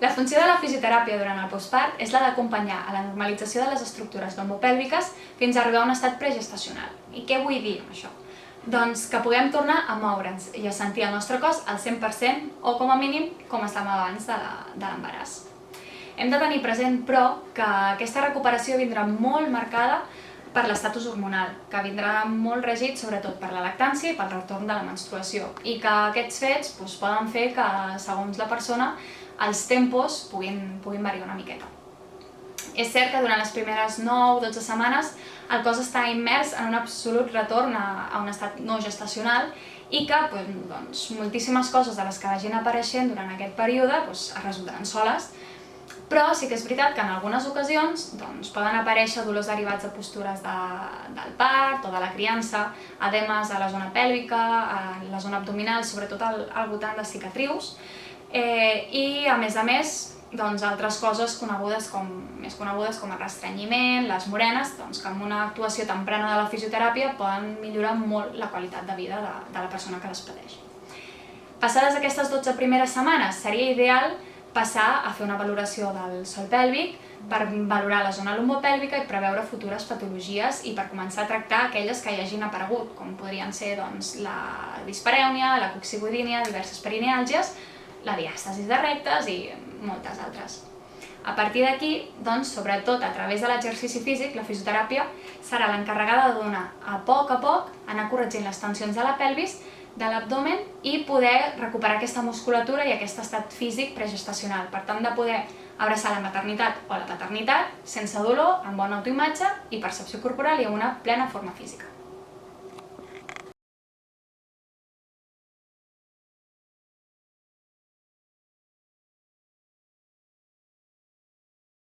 La funció de la fisioteràpia durant el postpart és la d'acompanyar a la normalització de les estructures lombopèlviques fins a arribar a un estat pregestacional. I què vull dir amb això? Doncs que puguem tornar a moure'ns i a sentir el nostre cos al 100% o com a mínim com estàvem abans de l'embaràs. Hem de tenir present, però, que aquesta recuperació vindrà molt marcada per l'estatus hormonal, que vindrà molt regit sobretot per la lactància i pel retorn de la menstruació, i que aquests fets poden fer que, segons la persona, els tempos puguin variar una miqueta. És cert que durant les primeres 9-12 setmanes el cos està immers en un absolut retorn a un estat no gestacional i que moltíssimes coses de les que vagin apareixent durant aquest període es resoldran soles. Però sí que és veritat que en algunes ocasions poden aparèixer dolors derivats de postures del part o de la criança, edemes a la zona pèlvica, a la zona abdominal, sobretot al voltant de cicatrius, i a més, altres coses més conegudes com el restrenyiment, les morenes, que amb una actuació temprana de la fisioteràpia poden millorar molt la qualitat de vida de la persona que les pateix. Passades aquestes 12 primeres setmanes, seria ideal passar a fer una valoració del sòl pèlvic per valorar la zona lumbopèlvica i preveure futures patologies i per començar a tractar aquelles que hi hagin aparegut, com podrien ser la disparèunia, la coccibudínia, diverses perineàlgies, la diàstasis de rectes i moltes altres. A partir d'aquí, sobretot a través de l'exercici físic, la fisioteràpia serà l'encarregada de donar a poc anar corregint les tensions de la pelvis, de l'abdomen i poder recuperar aquesta musculatura i aquest estat físic pregestacional, per tant de poder abraçar la maternitat o la paternitat sense dolor, amb bona autoimatge i percepció corporal i amb una plena forma física.